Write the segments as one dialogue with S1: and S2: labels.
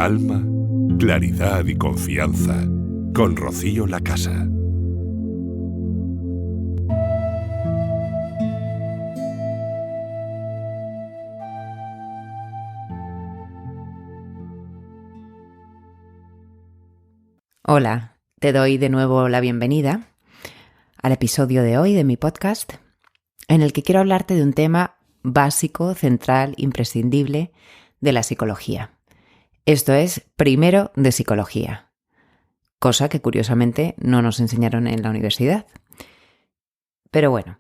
S1: Calma, claridad y confianza con Rocío Lacasa.
S2: Hola, te doy de nuevo la bienvenida al episodio de hoy de mi podcast, en el que quiero hablarte de un tema básico, central, imprescindible de la psicología. Esto es primero de psicología, cosa que curiosamente no nos enseñaron en la universidad. Pero bueno,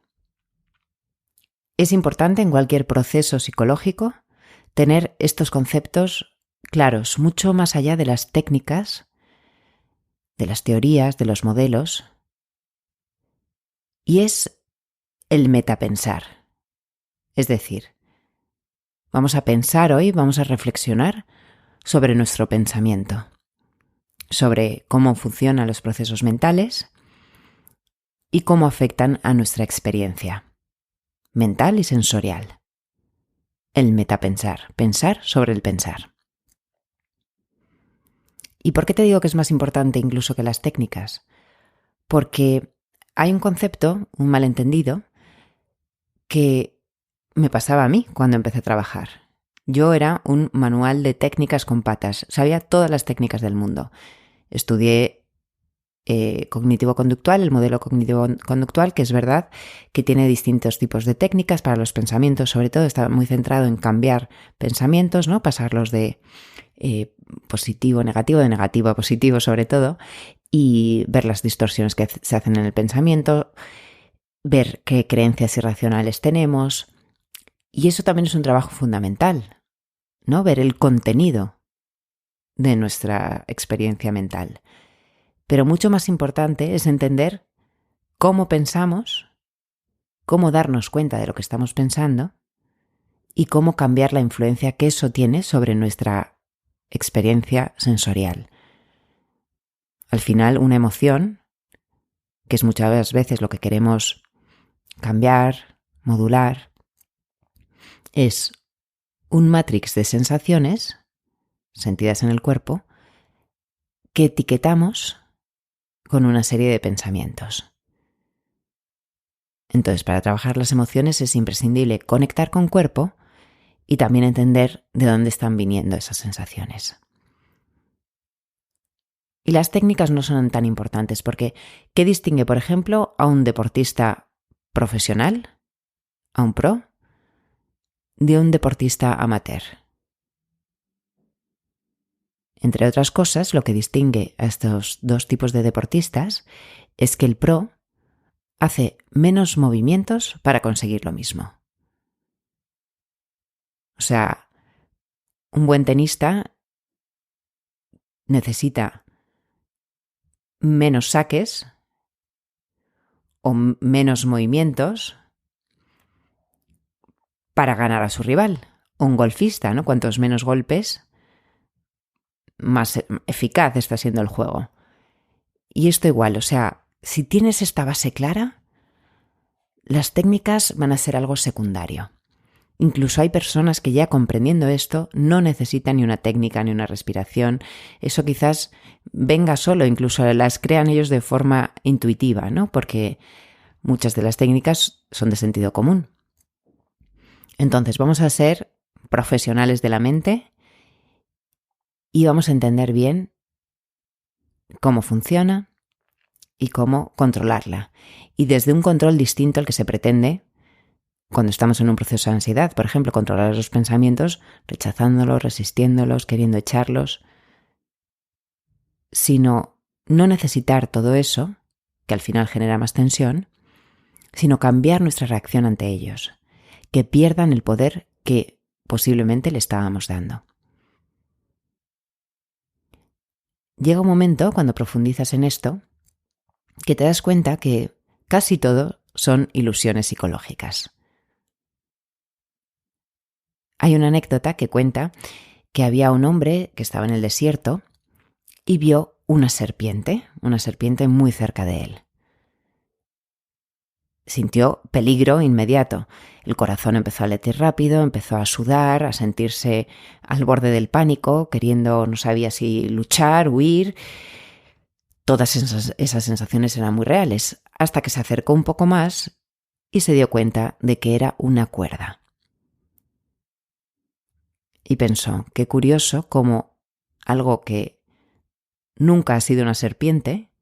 S2: es importante en cualquier proceso psicológico tener estos conceptos claros, mucho más allá de las técnicas, de las teorías, de los modelos, y es el metapensar. Es decir, vamos a pensar hoy, vamos a reflexionar sobre nuestro pensamiento, sobre cómo funcionan los procesos mentales y cómo afectan a nuestra experiencia mental y sensorial. El metapensar, pensar sobre el pensar. ¿Y por qué te digo que es más importante incluso que las técnicas? Porque hay un concepto, un malentendido, que me pasaba a mí cuando empecé a trabajar. Yo era un manual de técnicas con patas, sabía todas las técnicas del mundo. Estudié cognitivo-conductual, el modelo cognitivo-conductual, que es verdad que tiene distintos tipos de técnicas para los pensamientos, sobre todo está muy centrado en cambiar pensamientos, ¿no? Pasarlos de positivo a negativo, de negativo a positivo sobre todo, y ver las distorsiones que se hacen en el pensamiento, ver qué creencias irracionales tenemos. Y eso también es un trabajo fundamental, ¿no? Ver el contenido de nuestra experiencia mental. Pero mucho más importante es entender cómo pensamos, cómo darnos cuenta de lo que estamos pensando y cómo cambiar la influencia que eso tiene sobre nuestra experiencia sensorial. Al final, una emoción, que es muchas veces lo que queremos cambiar, modular, es un matrix de sensaciones sentidas en el cuerpo que etiquetamos con una serie de pensamientos. Entonces, para trabajar las emociones es imprescindible conectar con cuerpo y también entender de dónde están viniendo esas sensaciones. Y las técnicas no son tan importantes porque ¿qué distingue, por ejemplo, a un deportista profesional, a un pro, de un deportista amateur? Entre otras cosas, lo que distingue a estos dos tipos de deportistas es que el pro hace menos movimientos para conseguir lo mismo. O sea, un buen tenista necesita menos saques o menos movimientos para ganar a su rival. O un golfista, ¿no? Cuantos menos golpes, más eficaz está siendo el juego. Y esto igual, o sea, si tienes esta base clara, las técnicas van a ser algo secundario. Incluso hay personas que ya comprendiendo esto no necesitan ni una técnica ni una respiración. Eso quizás venga solo, incluso las crean ellos de forma intuitiva, ¿no? Porque muchas de las técnicas son de sentido común. Entonces vamos a ser profesionales de la mente y vamos a entender bien cómo funciona y cómo controlarla. Y desde un control distinto al que se pretende cuando estamos en un proceso de ansiedad, por ejemplo, controlar los pensamientos, rechazándolos, resistiéndolos, queriendo echarlos, sino no necesitar todo eso, que al final genera más tensión, sino cambiar nuestra reacción ante ellos, que pierdan el poder que posiblemente le estábamos dando. Llega un momento, cuando profundizas en esto, que te das cuenta que casi todo son ilusiones psicológicas. Hay una anécdota que cuenta que había un hombre que estaba en el desierto y vio una serpiente muy cerca de él. sintió peligro inmediato. El corazón empezó a latir rápido, empezó a sudar, a sentirse al borde del pánico, queriendo, no sabía si luchar, huir. Todas esas sensaciones eran muy reales, hasta que se acercó un poco más y se dio cuenta de que era una cuerda. Y pensó, qué curioso cómo algo que nunca ha sido una serpiente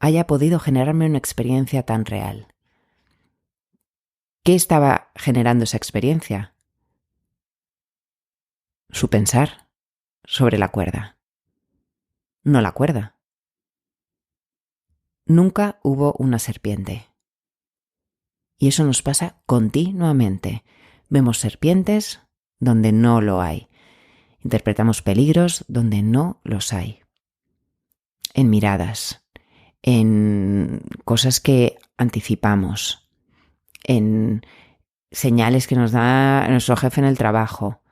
S2: haya podido generarme una experiencia tan real. ¿Qué estaba generando esa experiencia? Su pensar sobre la cuerda. No la cuerda. Nunca hubo una serpiente. Y eso nos pasa continuamente. Vemos serpientes donde no lo hay. Interpretamos peligros donde no los hay. En miradas, en cosas que anticipamos, en señales que nos da nuestro jefe en el trabajo.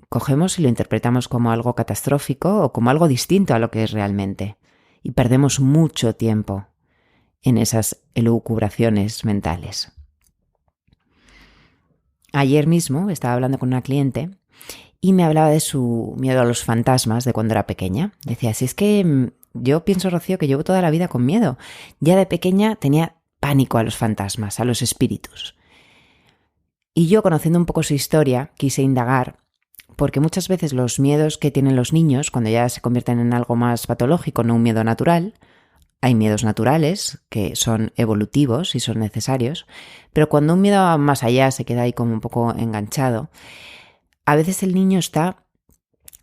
S2: Cogemos y lo interpretamos como algo catastrófico o como algo distinto a lo que es realmente. Y perdemos mucho tiempo en esas elucubraciones mentales. Ayer mismo estaba hablando con una cliente y me hablaba de su miedo a los fantasmas de cuando era pequeña. Decía, si es que yo pienso, Rocío, que llevo toda la vida con miedo. Ya de pequeña tenía pánico a los fantasmas, a los espíritus. Y yo, conociendo un poco su historia, quise indagar, porque muchas veces los miedos que tienen los niños, cuando ya se convierten en algo más patológico, no un miedo natural, hay miedos naturales que son evolutivos y son necesarios, pero cuando un miedo va más allá se queda ahí como un poco enganchado, a veces el niño está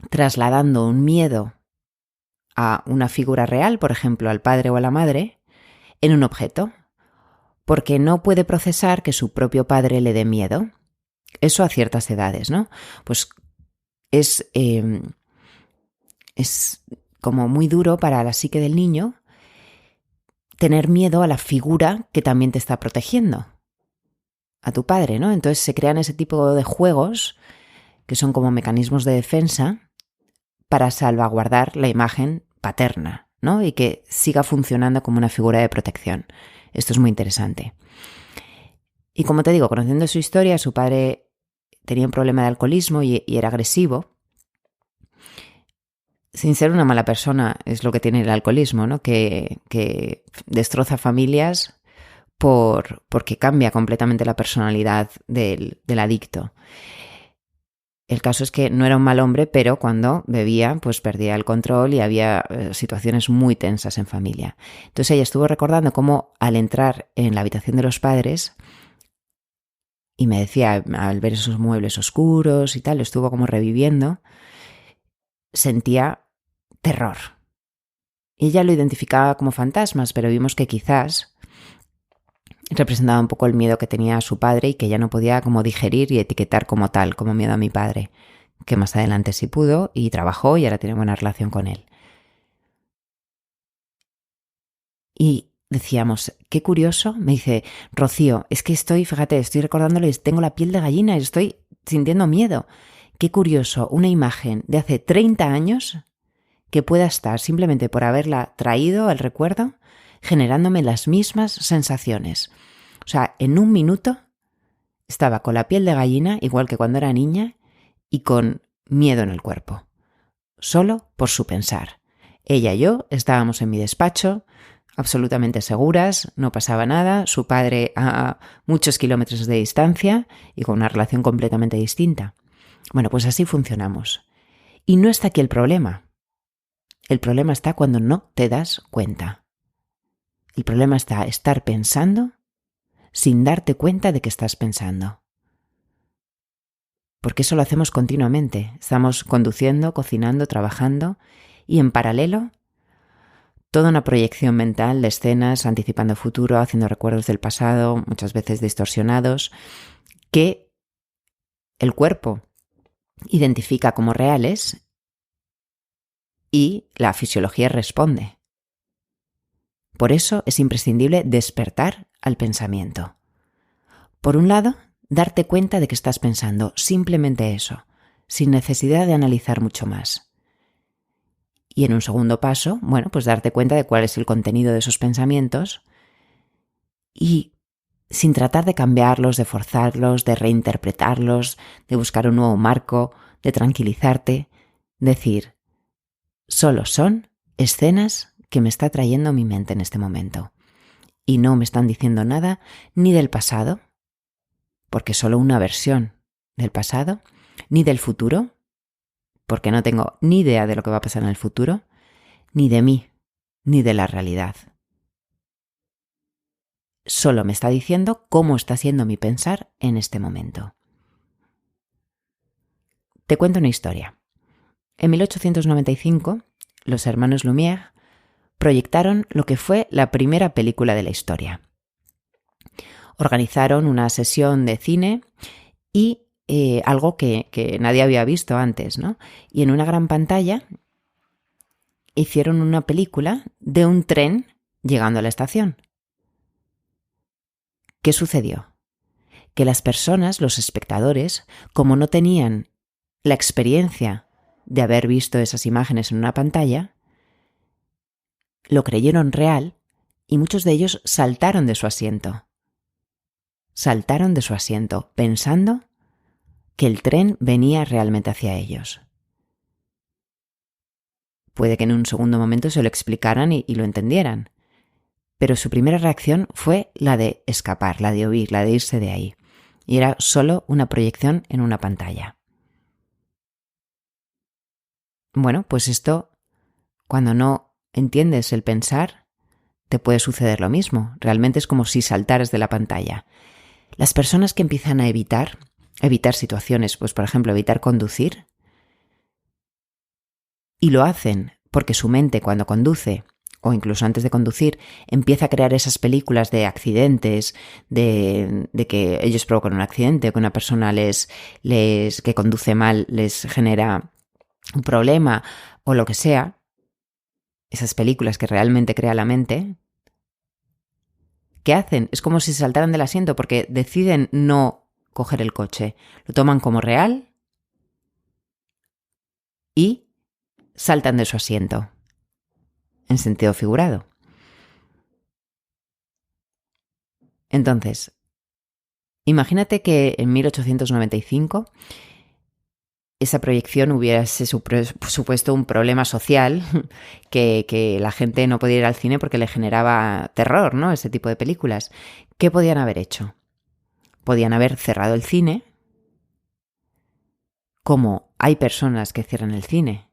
S2: trasladando un miedo a una figura real, por ejemplo, al padre o a la madre, en un objeto, porque no puede procesar que su propio padre le dé miedo. Eso a ciertas edades, ¿no? Pues es como muy duro para la psique del niño tener miedo a la figura que también te está protegiendo, a tu padre, ¿no? Entonces se crean ese tipo de juegos que son como mecanismos de defensa para salvaguardar la imagen paterna, ¿no? Y que siga funcionando como una figura de protección. Esto es muy interesante. Y como te digo, conociendo su historia, su padre tenía un problema de alcoholismo y era agresivo. Sin ser una mala persona, es lo que tiene el alcoholismo, ¿no? Que destroza familias porque cambia completamente la personalidad del adicto. El caso es que no era un mal hombre, pero cuando bebía, pues perdía el control y había situaciones muy tensas en familia. Entonces ella estuvo recordando cómo al entrar en la habitación de los padres, y me decía, al ver esos muebles oscuros y tal, lo estuvo como reviviendo, sentía terror. Ella lo identificaba como fantasmas, pero vimos que quizás representaba un poco el miedo que tenía a su padre y que ella no podía como digerir y etiquetar como tal, como miedo a mi padre, que más adelante sí pudo y trabajó y ahora tiene buena relación con él. Y decíamos, qué curioso, me dice, Rocío, es que estoy recordándolo y tengo la piel de gallina y estoy sintiendo miedo. Qué curioso, una imagen de hace 30 años que pueda estar simplemente por haberla traído al recuerdo, generándome las mismas sensaciones. O sea, en un minuto estaba con la piel de gallina, igual que cuando era niña, y con miedo en el cuerpo. Solo por su pensar. Ella y yo estábamos en mi despacho, absolutamente seguras, no pasaba nada, su padre a muchos kilómetros de distancia y con una relación completamente distinta. Bueno, pues así funcionamos. Y no está aquí el problema. El problema está cuando no te das cuenta. El problema está estar pensando sin darte cuenta de que estás pensando. Porque eso lo hacemos continuamente. Estamos conduciendo, cocinando, trabajando y en paralelo toda una proyección mental de escenas, anticipando el futuro, haciendo recuerdos del pasado, muchas veces distorsionados, que el cuerpo identifica como reales y la fisiología responde. Por eso es imprescindible despertar al pensamiento. Por un lado, darte cuenta de que estás pensando, simplemente eso, sin necesidad de analizar mucho más. Y en un segundo paso, bueno, pues darte cuenta de cuál es el contenido de esos pensamientos y sin tratar de cambiarlos, de forzarlos, de reinterpretarlos, de buscar un nuevo marco, de tranquilizarte, decir, solo son escenas que me está trayendo mi mente en este momento. Y no me están diciendo nada ni del pasado, porque es solo una versión del pasado, ni del futuro, porque no tengo ni idea de lo que va a pasar en el futuro, ni de mí, ni de la realidad. Solo me está diciendo cómo está siendo mi pensar en este momento. Te cuento una historia. En 1895, los hermanos Lumière proyectaron lo que fue la primera película de la historia. Organizaron una sesión de cine y algo que nadie había visto antes, ¿no? Y en una gran pantalla hicieron una película de un tren llegando a la estación. ¿Qué sucedió? Que las personas, los espectadores, como no tenían la experiencia de haber visto esas imágenes en una pantalla, lo creyeron real y muchos de ellos saltaron de su asiento. Saltaron de su asiento pensando que el tren venía realmente hacia ellos. Puede que en un segundo momento se lo explicaran y lo entendieran, pero su primera reacción fue la de escapar, la de huir, la de irse de ahí. Y era solo una proyección en una pantalla. Bueno, pues esto, cuando no entiendes el pensar, te puede suceder lo mismo. Realmente es como si saltaras de la pantalla. Las personas que empiezan a evitar situaciones, pues por ejemplo, evitar conducir, y lo hacen porque su mente cuando conduce, o incluso antes de conducir, empieza a crear esas películas de accidentes, de que ellos provocan un accidente, o que una persona que conduce mal les genera un problema, o lo que sea, esas películas que realmente crea la mente, ¿qué hacen? Es como si se saltaran del asiento porque deciden no coger el coche. Lo toman como real y saltan de su asiento, en sentido figurado. Entonces, imagínate que en 1895 esa proyección hubiese supuesto un problema social, que la gente no podía ir al cine porque le generaba terror, ¿no? Ese tipo de películas. ¿Qué podían haber hecho? Podían haber cerrado el cine, como hay personas que cierran el cine,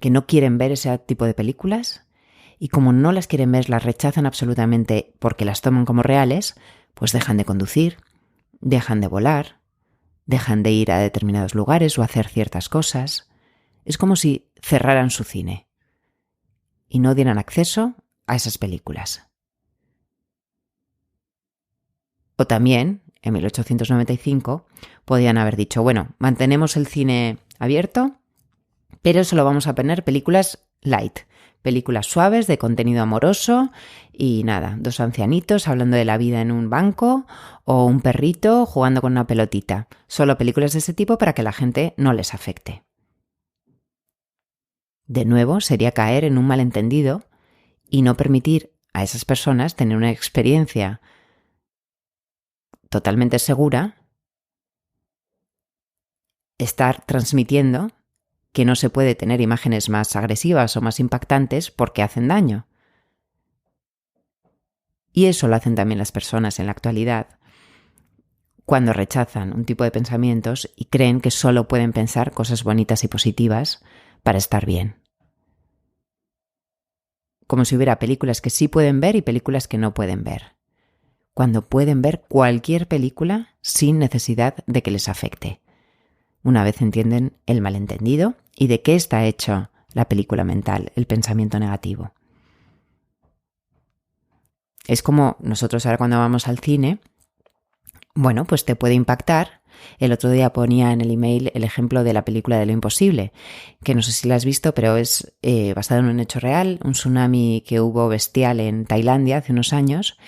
S2: que no quieren ver ese tipo de películas, y como no las quieren ver, las rechazan absolutamente porque las toman como reales, pues dejan de conducir, dejan de volar, dejan de ir a determinados lugares o hacer ciertas cosas. Es como si cerraran su cine y no dieran acceso a esas películas. O también, en 1895, podían haber dicho, bueno, mantenemos el cine abierto, pero solo vamos a poner películas light, películas suaves de contenido amoroso y nada, dos ancianitos hablando de la vida en un banco o un perrito jugando con una pelotita. Solo películas de ese tipo para que la gente no les afecte. De nuevo, sería caer en un malentendido y no permitir a esas personas tener una experiencia totalmente segura, estar transmitiendo que no se puede tener imágenes más agresivas o más impactantes porque hacen daño. Y eso lo hacen también las personas en la actualidad cuando rechazan un tipo de pensamientos y creen que solo pueden pensar cosas bonitas y positivas para estar bien. Como si hubiera películas que sí pueden ver y películas que no pueden ver. Cuando pueden ver cualquier película sin necesidad de que les afecte. Una vez entienden el malentendido y de qué está hecho la película mental, el pensamiento negativo. Es como nosotros ahora cuando vamos al cine, bueno, pues te puede impactar. El otro día ponía en el email el ejemplo de la película de Lo Imposible, que no sé si la has visto, pero es basado en un hecho real, un tsunami que hubo bestial en Tailandia hace unos años,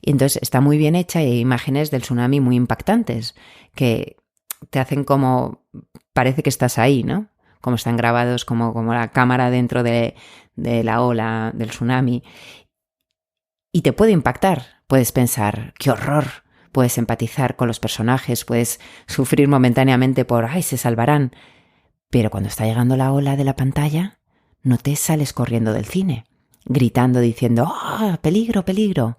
S2: y entonces está muy bien hecha y hay imágenes del tsunami muy impactantes, que te hacen como, parece que estás ahí, ¿no? Como están grabados, como la cámara dentro de la ola del tsunami. Y te puede impactar, Puedes pensar, ¡qué horror! Puedes empatizar con los personajes, puedes sufrir momentáneamente por ¡ay, se salvarán! Pero cuando está llegando la ola de la pantalla, no te sales corriendo del cine, gritando, diciendo ¡oh, peligro, peligro!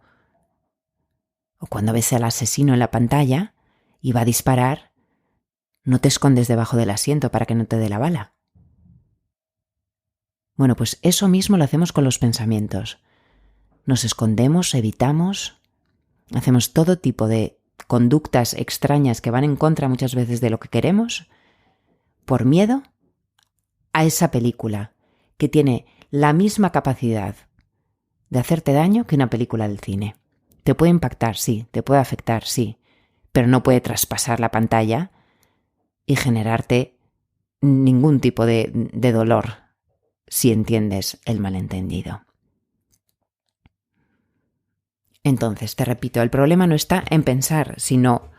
S2: O cuando ves al asesino en la pantalla y va a disparar, no te escondes debajo del asiento para que no te dé la bala. Bueno, pues eso mismo lo hacemos con los pensamientos. Nos escondemos, evitamos, hacemos todo tipo de conductas extrañas que van en contra muchas veces de lo que queremos por miedo a esa película que tiene la misma capacidad de hacerte daño que una película del cine. Te puede impactar, sí, te puede afectar, sí, pero no puede traspasar la pantalla y generarte ningún tipo de dolor si entiendes el malentendido. Entonces, te repito, el problema no está en pensar, sino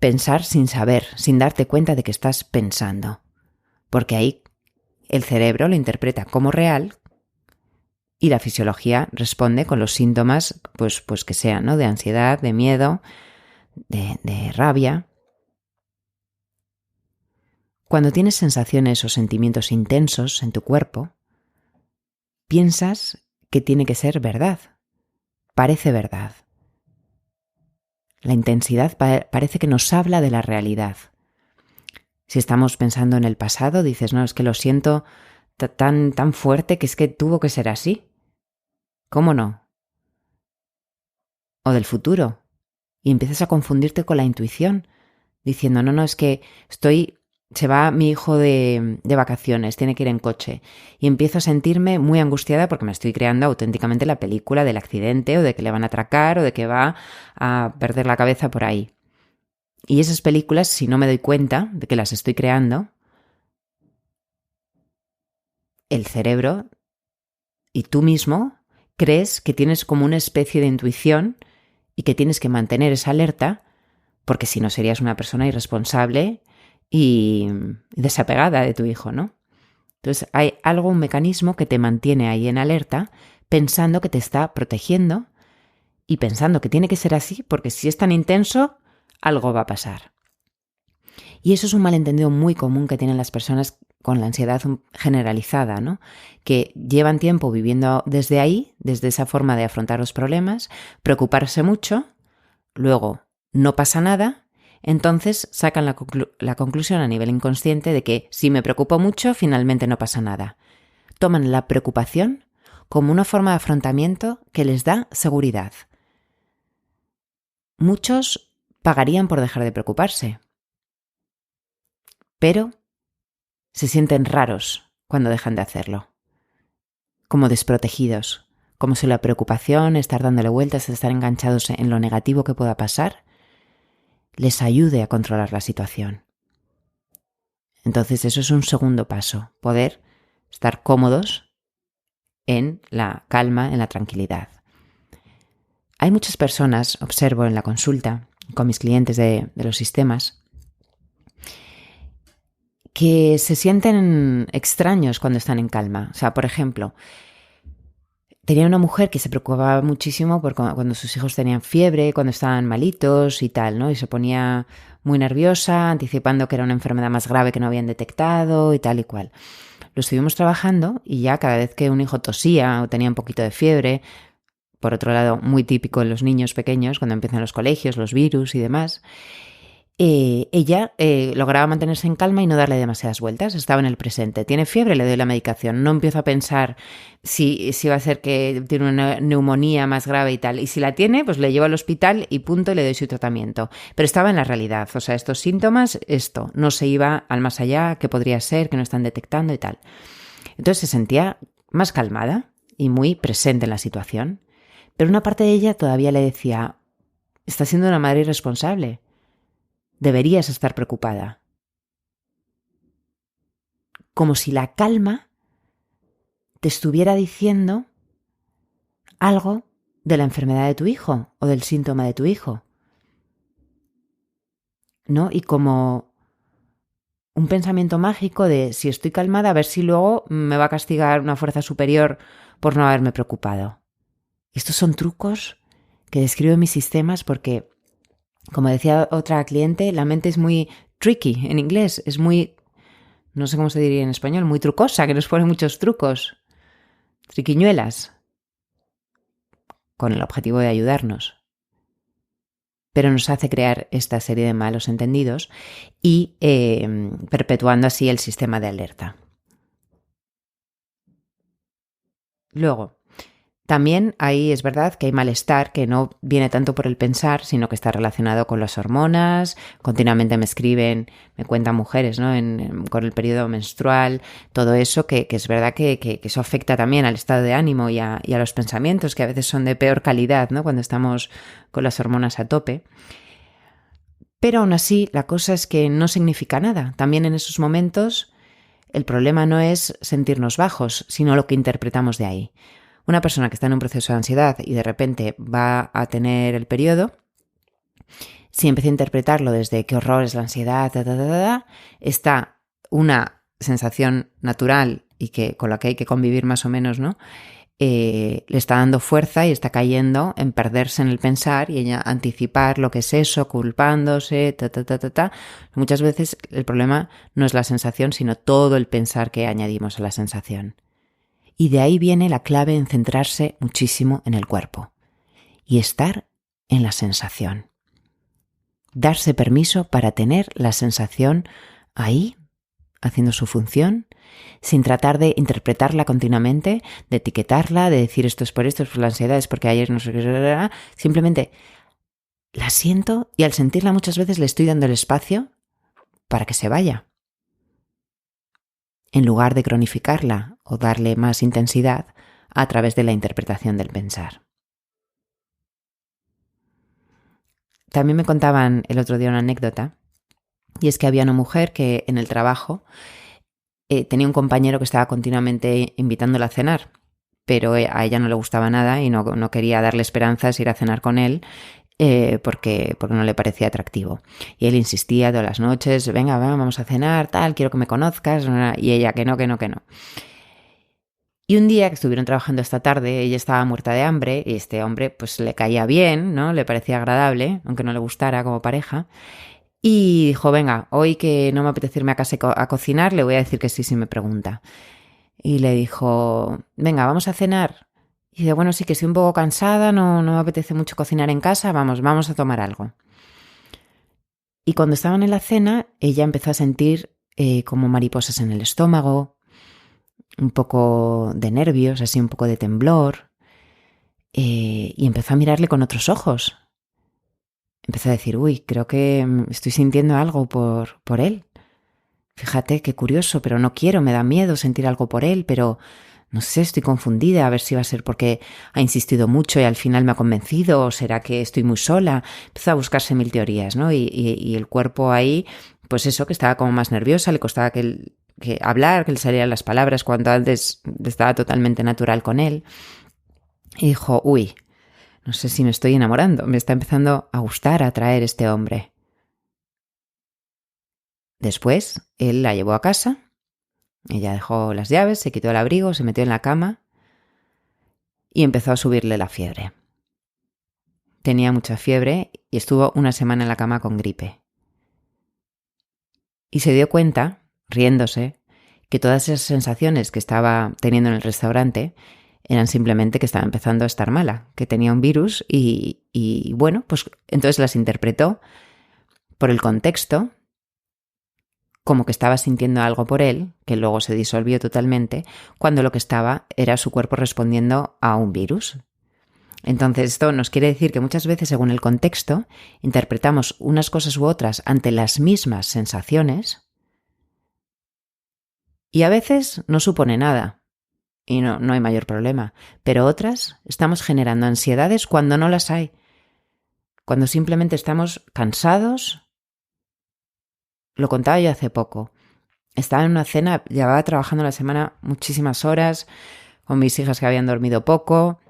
S2: pensar sin saber, sin darte cuenta de que estás pensando. Porque ahí el cerebro lo interpreta como real y la fisiología responde con los síntomas pues que sean, ¿no? De ansiedad, de miedo, de rabia. Cuando tienes sensaciones o sentimientos intensos en tu cuerpo, piensas que tiene que ser verdad. Parece verdad. La intensidad parece que nos habla de la realidad. Si estamos pensando en el pasado, dices, no, es que lo siento tan fuerte que es que tuvo que ser así. ¿Cómo no? O del futuro. Y empiezas a confundirte con la intuición, diciendo, no, es que se va mi hijo de vacaciones, tiene que ir en coche. Y empiezo a sentirme muy angustiada porque me estoy creando auténticamente la película del accidente o de que le van a atracar o de que va a perder la cabeza por ahí. Y esas películas, si no me doy cuenta de que las estoy creando, el cerebro y tú mismo crees que tienes como una especie de intuición y que tienes que mantener esa alerta porque si no serías una persona irresponsable y desapegada de tu hijo, ¿no? Entonces hay un mecanismo que te mantiene ahí en alerta pensando que te está protegiendo y pensando que tiene que ser así porque si es tan intenso, algo va a pasar. Y eso es un malentendido muy común que tienen las personas con la ansiedad generalizada, ¿no? Que llevan tiempo viviendo desde ahí, desde esa forma de afrontar los problemas, preocuparse mucho, luego no pasa nada, entonces sacan la conclusión a nivel inconsciente de que si me preocupo mucho, finalmente no pasa nada. Toman la preocupación como una forma de afrontamiento que les da seguridad. Muchos pagarían por dejar de preocuparse, pero se sienten raros cuando dejan de hacerlo, como desprotegidos, como si la preocupación, estar dándole vueltas, estar enganchados en lo negativo que pueda pasar, les ayude a controlar la situación. Entonces eso es un segundo paso, poder estar cómodos en la calma, en la tranquilidad. Hay muchas personas, observo en la consulta con mis clientes de los sistemas, que se sienten extraños cuando están en calma. O sea, por ejemplo, tenía una mujer que se preocupaba muchísimo por cuando sus hijos tenían fiebre, cuando estaban malitos y tal, ¿no? Y se ponía muy nerviosa, anticipando que era una enfermedad más grave que no habían detectado y tal y cual. Lo estuvimos trabajando y ya cada vez que un hijo tosía o tenía un poquito de fiebre, por otro lado, muy típico en los niños pequeños, cuando empiezan los colegios, los virus y demás, ella lograba mantenerse en calma y no darle demasiadas vueltas, estaba en el presente. Tiene fiebre, le doy la medicación, no empiezo a pensar si va a ser que tiene una neumonía más grave y tal, y si la tiene, pues le llevo al hospital y punto, y le doy su tratamiento. Pero estaba en la realidad, o sea, estos síntomas, no se iba al más allá, que podría ser, que no están detectando y tal. Entonces se sentía más calmada y muy presente en la situación, pero una parte de ella todavía le decía, estás siendo una madre irresponsable. Deberías estar preocupada. Como si la calma te estuviera diciendo algo de la enfermedad de tu hijo o del síntoma de tu hijo, ¿no? Y como un pensamiento mágico de si estoy calmada, a ver si luego me va a castigar una fuerza superior por no haberme preocupado. Estos son trucos que describe mis sistemas porque, como decía otra cliente, la mente es muy tricky en inglés, es muy, no sé cómo se diría en español, muy trucosa, que nos pone muchos trucos, triquiñuelas, con el objetivo de ayudarnos. Pero nos hace crear esta serie de malos entendidos y perpetuando así el sistema de alerta. Luego, también ahí es verdad que hay malestar que no viene tanto por el pensar, sino que está relacionado con las hormonas. Continuamente me escriben, me cuentan mujeres, ¿no? Con el periodo menstrual, todo eso, que es verdad que eso afecta también al estado de ánimo y a los pensamientos, que a veces son de peor calidad, ¿no? Cuando estamos con las hormonas a tope. Pero aún así, la cosa es que no significa nada. También en esos momentos, el problema no es sentirnos bajos, sino lo que interpretamos de ahí. Una persona que está en un proceso de ansiedad y de repente va a tener el periodo, si empieza a interpretarlo desde qué horror es la ansiedad, está una sensación natural y con la que hay que convivir más o menos, ¿no? Le está dando fuerza y está cayendo en perderse en el pensar y en anticipar lo que es eso, culpándose, Muchas veces el problema no es la sensación, sino todo el pensar que añadimos a la sensación. Y de ahí viene la clave en centrarse muchísimo en el cuerpo y estar en la sensación. Darse permiso para tener la sensación ahí, haciendo su función, sin tratar de interpretarla continuamente, de etiquetarla, de decir esto es por la ansiedad, es porque ayer no sé qué, simplemente la siento y al sentirla muchas veces le estoy dando el espacio para que se vaya. En lugar de cronificarla o darle más intensidad a través de la interpretación del pensar. También me contaban el otro día una anécdota, y es que había una mujer que en el trabajo tenía un compañero que estaba continuamente invitándola a cenar, pero a ella no le gustaba nada y no quería darle esperanzas ir a cenar con él porque no le parecía atractivo. Y él insistía todas las noches, venga, vamos a cenar, tal, quiero que me conozcas, y ella que no. Y un día que estuvieron trabajando esta tarde, ella estaba muerta de hambre y este hombre pues le caía bien, ¿no? Le parecía agradable, aunque no le gustara como pareja. Y dijo, venga, hoy que no me apetece irme a casa a cocinar, le voy a decir que sí si me pregunta. Y le dijo, venga, vamos a cenar. Y dice, bueno, sí que estoy un poco cansada, no me apetece mucho cocinar en casa, vamos a tomar algo. Y cuando estaban en la cena, ella empezó a sentir como mariposas en el estómago, un poco de nervios, así un poco de temblor, y empezó a mirarle con otros ojos. Empezó a decir, uy, creo que estoy sintiendo algo por él. Fíjate, qué curioso, pero no quiero, me da miedo sentir algo por él, pero no sé, estoy confundida, a ver si va a ser porque ha insistido mucho y al final me ha convencido, o será que estoy muy sola. Empezó a buscarse mil teorías, ¿no? Y el cuerpo ahí, pues eso, que estaba como más nerviosa, le costaba que hablar, que le salieran las palabras cuando antes estaba totalmente natural con él. Y dijo, uy, no sé si me estoy enamorando, me está empezando a gustar, a atraer este hombre. Después, él la llevó a casa, ella dejó las llaves, se quitó el abrigo, se metió en la cama y empezó a subirle la fiebre. Tenía mucha fiebre y estuvo una semana en la cama con gripe. Y se dio cuenta, riéndose, que todas esas sensaciones que estaba teniendo en el restaurante eran simplemente que estaba empezando a estar mala, que tenía un virus y bueno, pues entonces las interpretó por el contexto, como que estaba sintiendo algo por él, que luego se disolvió totalmente, cuando lo que estaba era su cuerpo respondiendo a un virus. Entonces esto nos quiere decir que muchas veces, según el contexto, interpretamos unas cosas u otras ante las mismas sensaciones y a veces no supone nada y no hay mayor problema, pero otras estamos generando ansiedades cuando no las hay, cuando simplemente estamos cansados. Lo contaba yo hace poco. Estaba en una cena, llevaba trabajando la semana muchísimas horas, con mis hijas que habían dormido poco,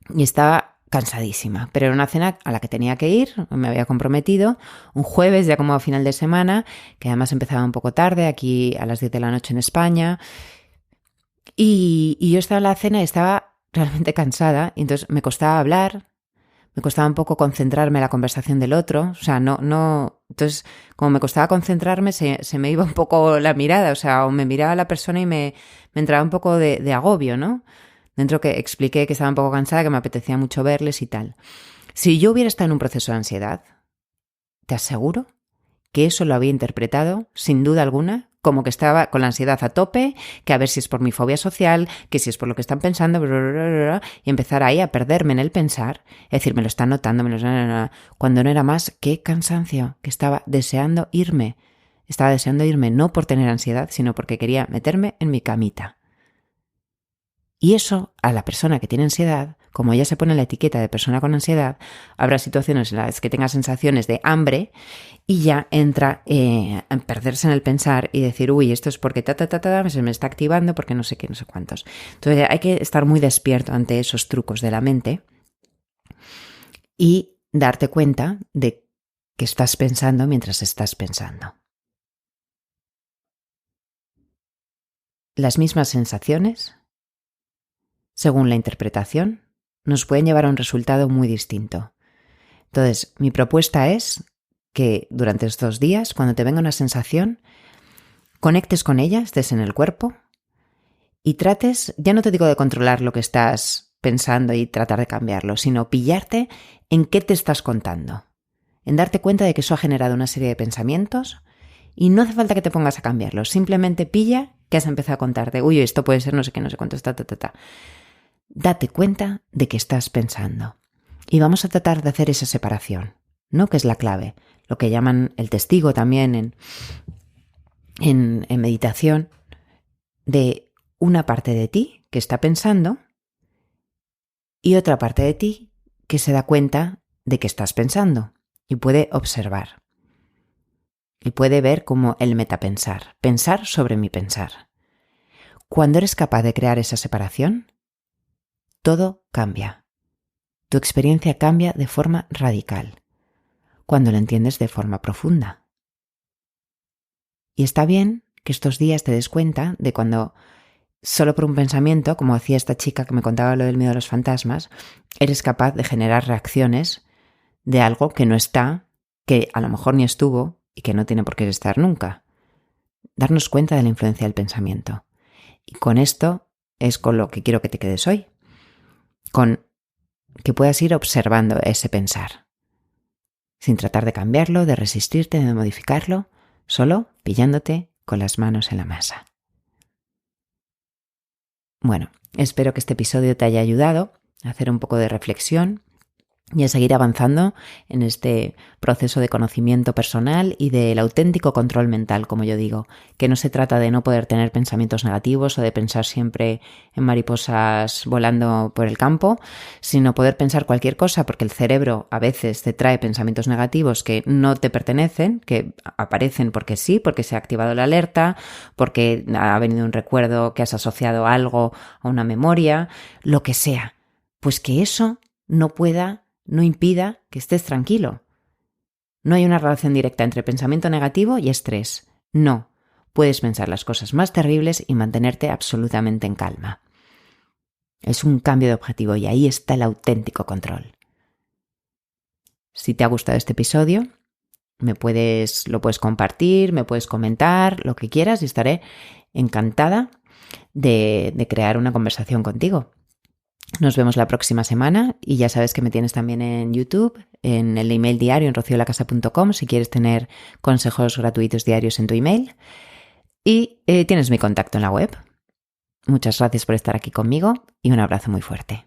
S2: y estaba cansadísima. Pero era una cena a la que tenía que ir, me había comprometido, un jueves, ya como a final de semana, que además empezaba un poco tarde, aquí a las 10 de la noche en España. Y yo estaba en la cena y estaba realmente cansada, y entonces me costaba hablar, me costaba un poco concentrarme en la conversación del otro, o sea, entonces como me costaba concentrarme se me iba un poco la mirada, o sea, o me miraba a la persona y me entraba un poco de agobio, ¿no? Dentro que expliqué que estaba un poco cansada, que me apetecía mucho verles y tal. Si yo hubiera estado en un proceso de ansiedad, te aseguro que eso lo había interpretado, sin duda alguna, como que estaba con la ansiedad a tope, que a ver si es por mi fobia social, que si es por lo que están pensando, y empezar ahí a perderme en el pensar, es decir, me lo están notando, cuando no era más que cansancio, que estaba deseando irme. Estaba deseando irme no por tener ansiedad, sino porque quería meterme en mi camita. Y eso, a la persona que tiene ansiedad, como ya se pone la etiqueta de persona con ansiedad, habrá situaciones en las que tenga sensaciones de hambre y ya entra a perderse en el pensar y decir, uy, esto es porque se me está activando porque no sé qué, no sé cuántos. Entonces hay que estar muy despierto ante esos trucos de la mente y darte cuenta de que estás pensando mientras estás pensando. Las mismas sensaciones, según la interpretación, nos pueden llevar a un resultado muy distinto. Entonces, mi propuesta es que durante estos días, cuando te venga una sensación, conectes con ella, estés en el cuerpo y trates, ya no te digo de controlar lo que estás pensando y tratar de cambiarlo, sino pillarte en qué te estás contando, en darte cuenta de que eso ha generado una serie de pensamientos y no hace falta que te pongas a cambiarlo, simplemente pilla que has empezado a contarte, uy, esto puede ser no sé qué, no sé cuánto, Date cuenta de que estás pensando. Y vamos a tratar de hacer esa separación, ¿no? Que es la clave. Lo que llaman el testigo también en meditación, de una parte de ti que está pensando y otra parte de ti que se da cuenta de que estás pensando y puede observar. Y puede ver como el metapensar, pensar sobre mi pensar. Cuando eres capaz de crear esa separación, todo cambia. Tu experiencia cambia de forma radical, cuando la entiendes de forma profunda. Y está bien que estos días te des cuenta de cuando, solo por un pensamiento, como hacía esta chica que me contaba lo del miedo a los fantasmas, eres capaz de generar reacciones de algo que no está, que a lo mejor ni estuvo y que no tiene por qué estar nunca. Darnos cuenta de la influencia del pensamiento. Y con esto es con lo que quiero que te quedes hoy. Con que puedas ir observando ese pensar, sin tratar de cambiarlo, de resistirte, de modificarlo, solo pillándote con las manos en la masa. Bueno, espero que este episodio te haya ayudado a hacer un poco de reflexión y a seguir avanzando en este proceso de conocimiento personal y del auténtico control mental, como yo digo, que no se trata de no poder tener pensamientos negativos o de pensar siempre en mariposas volando por el campo, sino poder pensar cualquier cosa, porque el cerebro a veces te trae pensamientos negativos que no te pertenecen, que aparecen porque sí, porque se ha activado la alerta, porque ha venido un recuerdo que has asociado a algo, a una memoria, lo que sea. Pues que eso no impida que estés tranquilo. No hay una relación directa entre pensamiento negativo y estrés. No. Puedes pensar las cosas más terribles y mantenerte absolutamente en calma. Es un cambio de objetivo y ahí está el auténtico control. Si te ha gustado este episodio, lo puedes compartir, me puedes comentar, lo que quieras y estaré encantada de crear una conversación contigo. Nos vemos la próxima semana y ya sabes que me tienes también en YouTube, en el email diario en rociolacasa.com si quieres tener consejos gratuitos diarios en tu email y tienes mi contacto en la web. Muchas gracias por estar aquí conmigo y un abrazo muy fuerte.